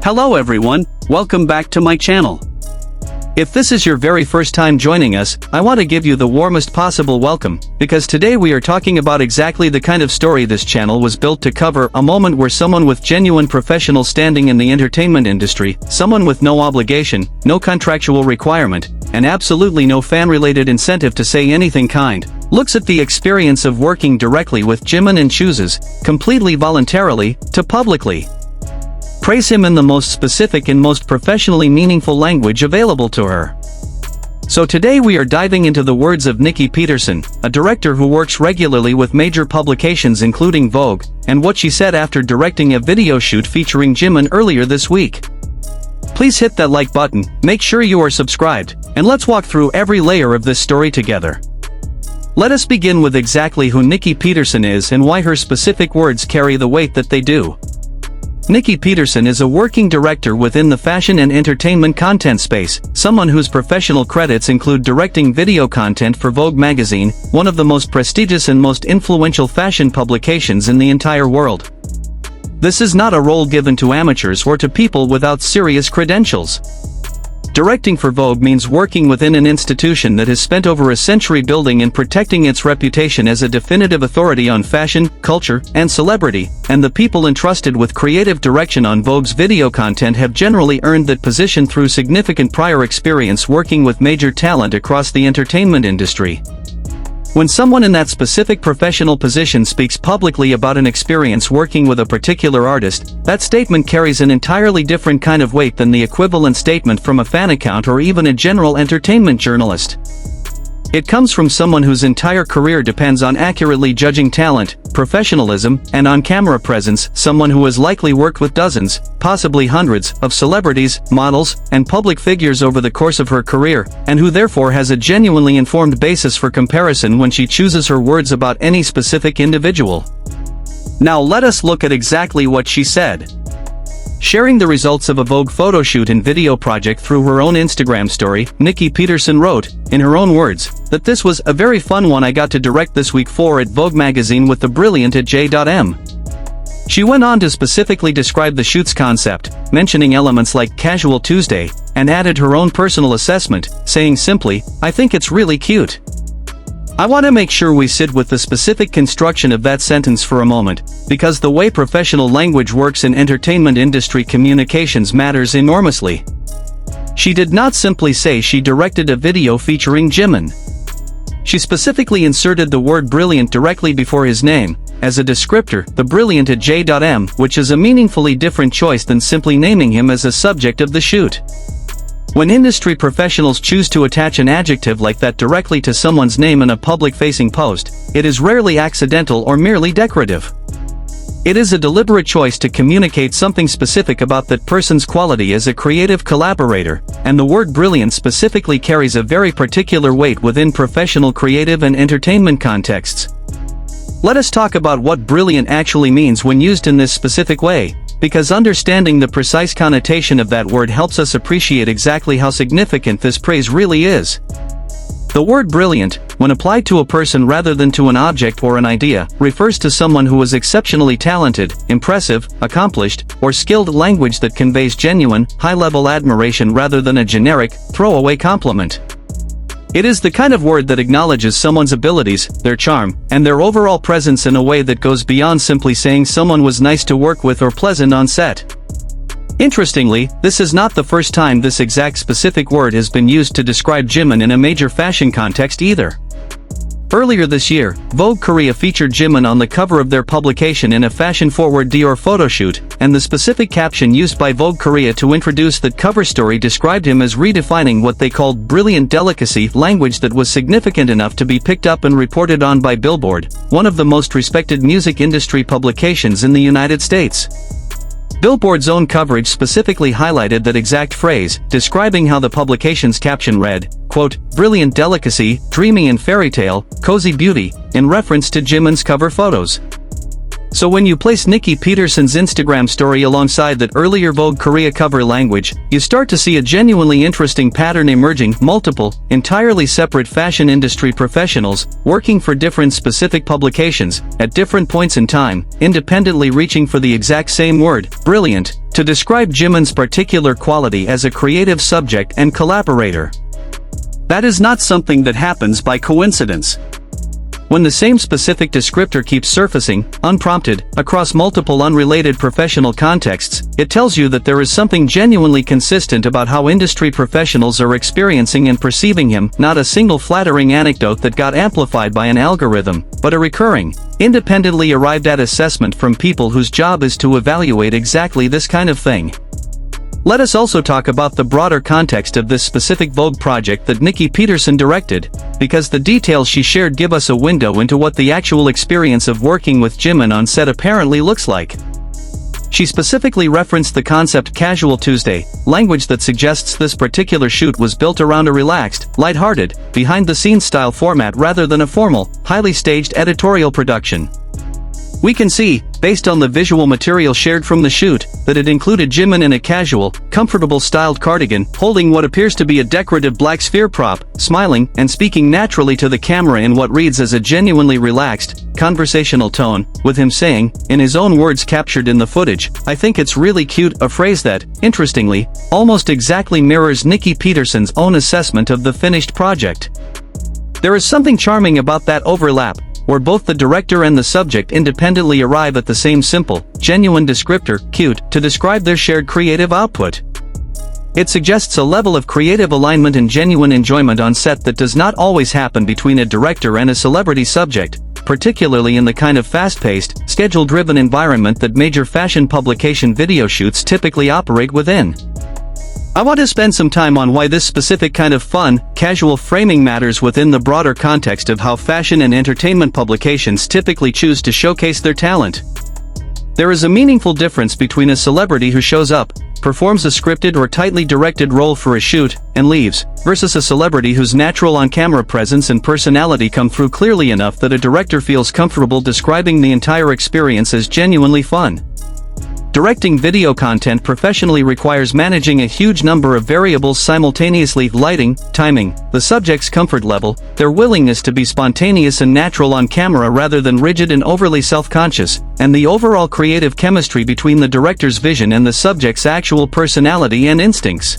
Hello everyone, welcome back to my channel. If this is your very first time joining us, I want to give you the warmest possible welcome, because today we are talking about exactly the kind of story this channel was built to cover, a moment where someone with genuine professional standing in the entertainment industry, someone with no obligation, no contractual requirement, and absolutely no fan-related incentive to say anything kind, looks at the experience of working directly with Jimin and chooses, completely voluntarily, to publicly praise him in the most specific and most professionally meaningful language available to her. So today we are diving into the words of Nikki Peterson, a director who works regularly with major publications including Vogue, and what she said after directing a video shoot featuring Jimin earlier this week. Please hit that like button, make sure you are subscribed, and let's walk through every layer of this story together. Let us begin with exactly who Nikki Peterson is and why her specific words carry the weight that they do. Nikki Peterson is a working director within the fashion and entertainment content space, someone whose professional credits include directing video content for Vogue magazine, one of the most prestigious and most influential fashion publications in the entire world. This is not a role given to amateurs or to people without serious credentials. Directing for Vogue means working within an institution that has spent over a century building and protecting its reputation as a definitive authority on fashion, culture, and celebrity, and the people entrusted with creative direction on Vogue's video content have generally earned that position through significant prior experience working with major talent across the entertainment industry. When someone in that specific professional position speaks publicly about an experience working with a particular artist, that statement carries an entirely different kind of weight than the equivalent statement from a fan account or even a general entertainment journalist. It comes from someone whose entire career depends on accurately judging talent, professionalism, and on-camera presence, someone who has likely worked with dozens, possibly hundreds, of celebrities, models, and public figures over the course of her career, and who therefore has a genuinely informed basis for comparison when she chooses her words about any specific individual. Now let us look at exactly what she said. Sharing the results of a Vogue photoshoot and video project through her own Instagram story, Nikki Peterson wrote, in her own words, that this was a very fun one I got to direct this week for at Vogue magazine with the brilliant at J.M. She went on to specifically describe the shoot's concept, mentioning elements like Casual Tuesday, and added her own personal assessment, saying simply, "I think it's really cute." I want to make sure we sit with the specific construction of that sentence for a moment, because the way professional language works in entertainment industry communications matters enormously. She did not simply say she directed a video featuring Jimin. She specifically inserted the word brilliant directly before his name, as a descriptor, the brilliant at J.M., which is a meaningfully different choice than simply naming him as a subject of the shoot. When industry professionals choose to attach an adjective like that directly to someone's name in a public-facing post, it is rarely accidental or merely decorative. It is a deliberate choice to communicate something specific about that person's quality as a creative collaborator, and the word brilliant specifically carries a very particular weight within professional creative and entertainment contexts. Let us talk about what brilliant actually means when used in this specific way, because understanding the precise connotation of that word helps us appreciate exactly how significant this praise really is. The word brilliant, when applied to a person rather than to an object or an idea, refers to someone who is exceptionally talented, impressive, accomplished, or skilled, language that conveys genuine, high-level admiration rather than a generic, throwaway compliment. It is the kind of word that acknowledges someone's abilities, their charm, and their overall presence in a way that goes beyond simply saying someone was nice to work with or pleasant on set. Interestingly, this is not the first time this exact specific word has been used to describe Jimin in a major fashion context either. Earlier this year, Vogue Korea featured Jimin on the cover of their publication in a fashion-forward Dior photoshoot, and the specific caption used by Vogue Korea to introduce that cover story described him as redefining what they called brilliant delicacy, language that was significant enough to be picked up and reported on by Billboard, one of the most respected music industry publications in the United States. Billboard's own coverage specifically highlighted that exact phrase, describing how the publication's caption read, quote, "Brilliant delicacy, dreamy and fairy tale, cozy beauty," in reference to Jimin's cover photos. So when you place Nikki Peterson's Instagram story alongside that earlier Vogue Korea cover language, you start to see a genuinely interesting pattern emerging: multiple, entirely separate fashion industry professionals, working for different specific publications, at different points in time, independently reaching for the exact same word, brilliant, to describe Jimin's particular quality as a creative subject and collaborator. That is not something that happens by coincidence. When the same specific descriptor keeps surfacing, unprompted, across multiple unrelated professional contexts, it tells you that there is something genuinely consistent about how industry professionals are experiencing and perceiving him, not a single flattering anecdote that got amplified by an algorithm, but a recurring, independently arrived at assessment from people whose job is to evaluate exactly this kind of thing. Let us also talk about the broader context of this specific Vogue project that Nikki Peterson directed, because the details she shared give us a window into what the actual experience of working with Jimin on set apparently looks like. She specifically referenced the concept Casual Tuesday, language that suggests this particular shoot was built around a relaxed, lighthearted, behind-the-scenes style format rather than a formal, highly staged editorial production. We can see, based on the visual material shared from the shoot, that it included Jimin in a casual, comfortable styled cardigan, holding what appears to be a decorative black sphere prop, smiling, and speaking naturally to the camera in what reads as a genuinely relaxed, conversational tone, with him saying, in his own words captured in the footage, "I think it's really cute," a phrase that, interestingly, almost exactly mirrors Nikki Peterson's own assessment of the finished project. There is something charming about that overlap, where both the director and the subject independently arrive at the same simple, genuine descriptor, cute, to describe their shared creative output. It suggests a level of creative alignment and genuine enjoyment on set that does not always happen between a director and a celebrity subject, particularly in the kind of fast-paced, schedule-driven environment that major fashion publication video shoots typically operate within. I want to spend some time on why this specific kind of fun, casual framing matters within the broader context of how fashion and entertainment publications typically choose to showcase their talent. There is a meaningful difference between a celebrity who shows up, performs a scripted or tightly directed role for a shoot, and leaves, versus a celebrity whose natural on-camera presence and personality come through clearly enough that a director feels comfortable describing the entire experience as genuinely fun. Directing video content professionally requires managing a huge number of variables simultaneously: lighting, timing, the subject's comfort level, their willingness to be spontaneous and natural on camera rather than rigid and overly self-conscious, and the overall creative chemistry between the director's vision and the subject's actual personality and instincts.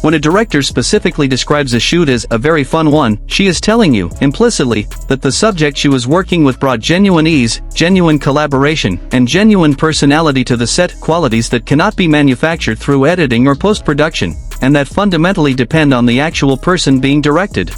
When a director specifically describes a shoot as a very fun one, she is telling you, implicitly, that the subject she was working with brought genuine ease, genuine collaboration, and genuine personality to the set, qualities that cannot be manufactured through editing or post-production, and that fundamentally depend on the actual person being directed.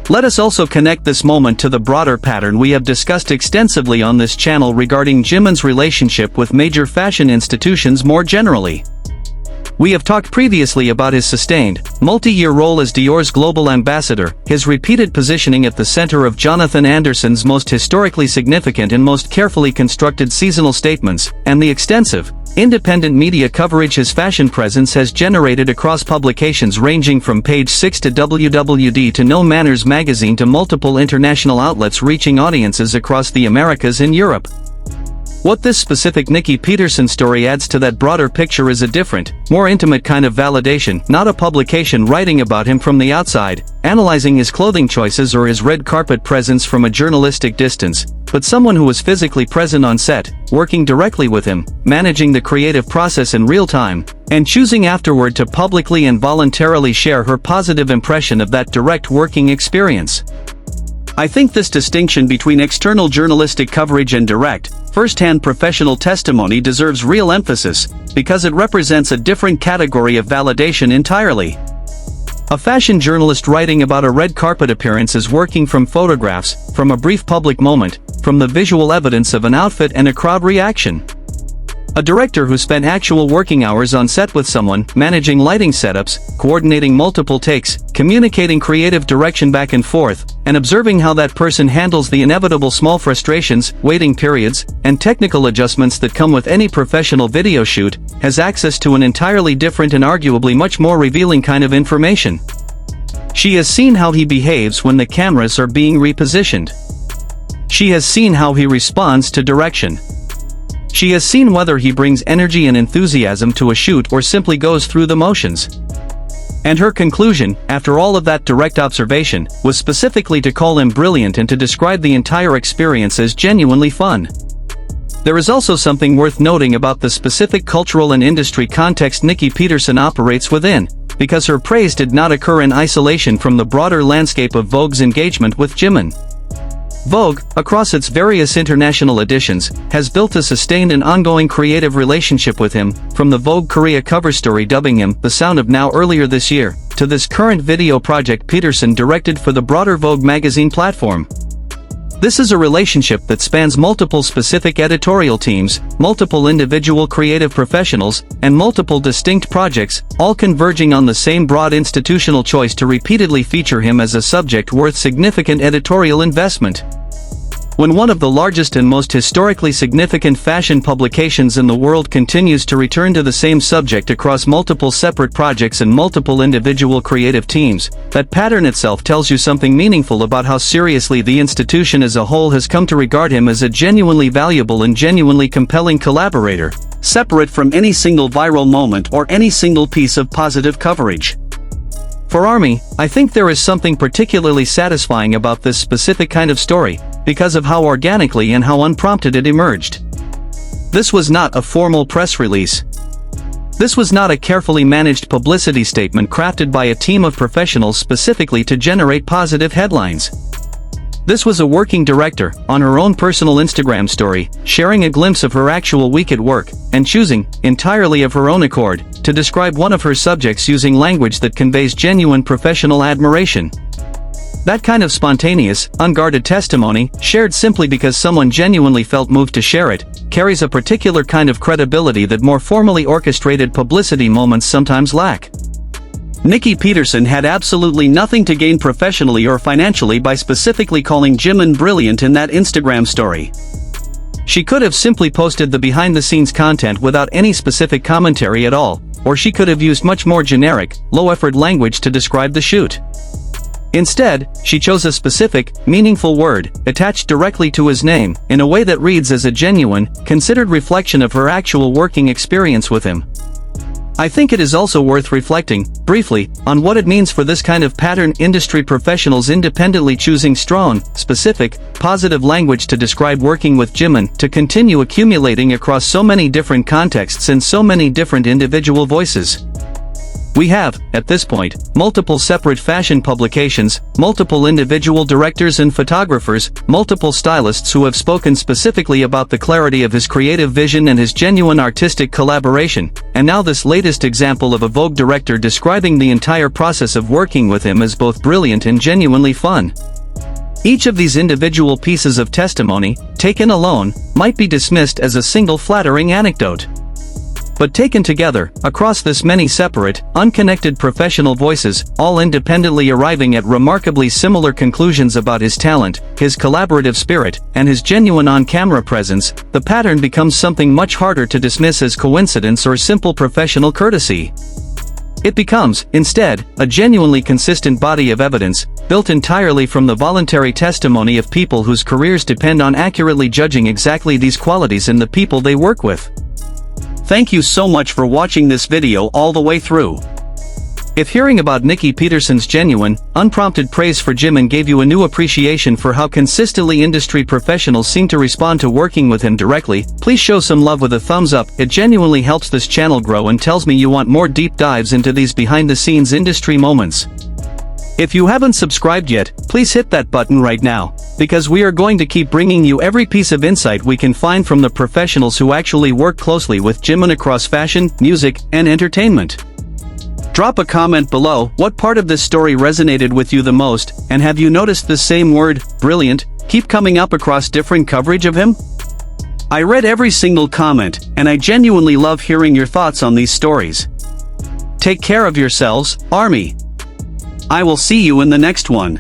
Let us also connect this moment to the broader pattern we have discussed extensively on this channel regarding Jimin's relationship with major fashion institutions more generally. We have talked previously about his sustained, multi-year role as Dior's global ambassador, his repeated positioning at the center of Jonathan Anderson's most historically significant and most carefully constructed seasonal statements, and the extensive, independent media coverage his fashion presence has generated across publications ranging from Page 6 to WWD to No Manners magazine to multiple international outlets reaching audiences across the Americas and Europe. What this specific Nikki Peterson story adds to that broader picture is a different, more intimate kind of validation, not a publication writing about him from the outside, analyzing his clothing choices or his red carpet presence from a journalistic distance, but someone who was physically present on set, working directly with him, managing the creative process in real time, and choosing afterward to publicly and voluntarily share her positive impression of that direct working experience. I think this distinction between external journalistic coverage and direct, first-hand professional testimony deserves real emphasis, because it represents a different category of validation entirely. A fashion journalist writing about a red carpet appearance is working from photographs, from a brief public moment, from the visual evidence of an outfit and a crowd reaction. A director who spent actual working hours on set with someone, managing lighting setups, coordinating multiple takes, communicating creative direction back and forth, and observing how that person handles the inevitable small frustrations, waiting periods, and technical adjustments that come with any professional video shoot, has access to an entirely different and arguably much more revealing kind of information. She has seen how he behaves when the cameras are being repositioned. She has seen how he responds to direction. She has seen whether he brings energy and enthusiasm to a shoot or simply goes through the motions. And her conclusion, after all of that direct observation, was specifically to call him brilliant and to describe the entire experience as genuinely fun. There is also something worth noting about the specific cultural and industry context Nikki Peterson operates within, because her praise did not occur in isolation from the broader landscape of Vogue's engagement with Jimin. Vogue, across its various international editions, has built a sustained and ongoing creative relationship with him, from the Vogue Korea cover story dubbing him "The Sound of Now" earlier this year, to this current video project Peterson directed for the broader Vogue magazine platform. This is a relationship that spans multiple specific editorial teams, multiple individual creative professionals, and multiple distinct projects, all converging on the same broad institutional choice to repeatedly feature him as a subject worth significant editorial investment. When one of the largest and most historically significant fashion publications in the world continues to return to the same subject across multiple separate projects and multiple individual creative teams, that pattern itself tells you something meaningful about how seriously the institution as a whole has come to regard him as a genuinely valuable and genuinely compelling collaborator, separate from any single viral moment or any single piece of positive coverage. For ARMY, I think there is something particularly satisfying about this specific kind of story, because of how organically and how unprompted it emerged. This was not a formal press release. This was not a carefully managed publicity statement crafted by a team of professionals specifically to generate positive headlines. This was a working director, on her own personal Instagram story, sharing a glimpse of her actual week at work, and choosing, entirely of her own accord, to describe one of her subjects using language that conveys genuine professional admiration. That kind of spontaneous, unguarded testimony, shared simply because someone genuinely felt moved to share it, carries a particular kind of credibility that more formally orchestrated publicity moments sometimes lack. Nikki Peterson had absolutely nothing to gain professionally or financially by specifically calling Jimin brilliant in that Instagram story. She could have simply posted the behind-the-scenes content without any specific commentary at all, or she could have used much more generic, low-effort language to describe the shoot. Instead, she chose a specific, meaningful word, attached directly to his name, in a way that reads as a genuine, considered reflection of her actual working experience with him. I think it is also worth reflecting, briefly, on what it means for this kind of pattern industry professionals independently choosing strong, specific, positive language to describe working with Jimin to continue accumulating across so many different contexts and so many different individual voices. We have, at this point, multiple separate fashion publications, multiple individual directors and photographers, multiple stylists who have spoken specifically about the clarity of his creative vision and his genuine artistic collaboration, and now this latest example of a Vogue director describing the entire process of working with him as both brilliant and genuinely fun. Each of these individual pieces of testimony, taken alone, might be dismissed as a single flattering anecdote. But taken together, across this many separate, unconnected professional voices, all independently arriving at remarkably similar conclusions about his talent, his collaborative spirit, and his genuine on-camera presence, the pattern becomes something much harder to dismiss as coincidence or simple professional courtesy. It becomes, instead, a genuinely consistent body of evidence, built entirely from the voluntary testimony of people whose careers depend on accurately judging exactly these qualities in the people they work with. Thank you so much for watching this video all the way through. If hearing about Nikki Peterson's genuine, unprompted praise for Jimin gave you a new appreciation for how consistently industry professionals seem to respond to working with him directly, please show some love with a thumbs up. It genuinely helps this channel grow and tells me you want more deep dives into these behind-the-scenes industry moments. If you haven't subscribed yet, please hit that button right now, because we are going to keep bringing you every piece of insight we can find from the professionals who actually work closely with Jimin across fashion, music, and entertainment. Drop a comment below what part of this story resonated with you the most, and have you noticed the same word, brilliant, keep coming up across different coverage of him? I read every single comment, and I genuinely love hearing your thoughts on these stories. Take care of yourselves, ARMY. I will see you in the next one.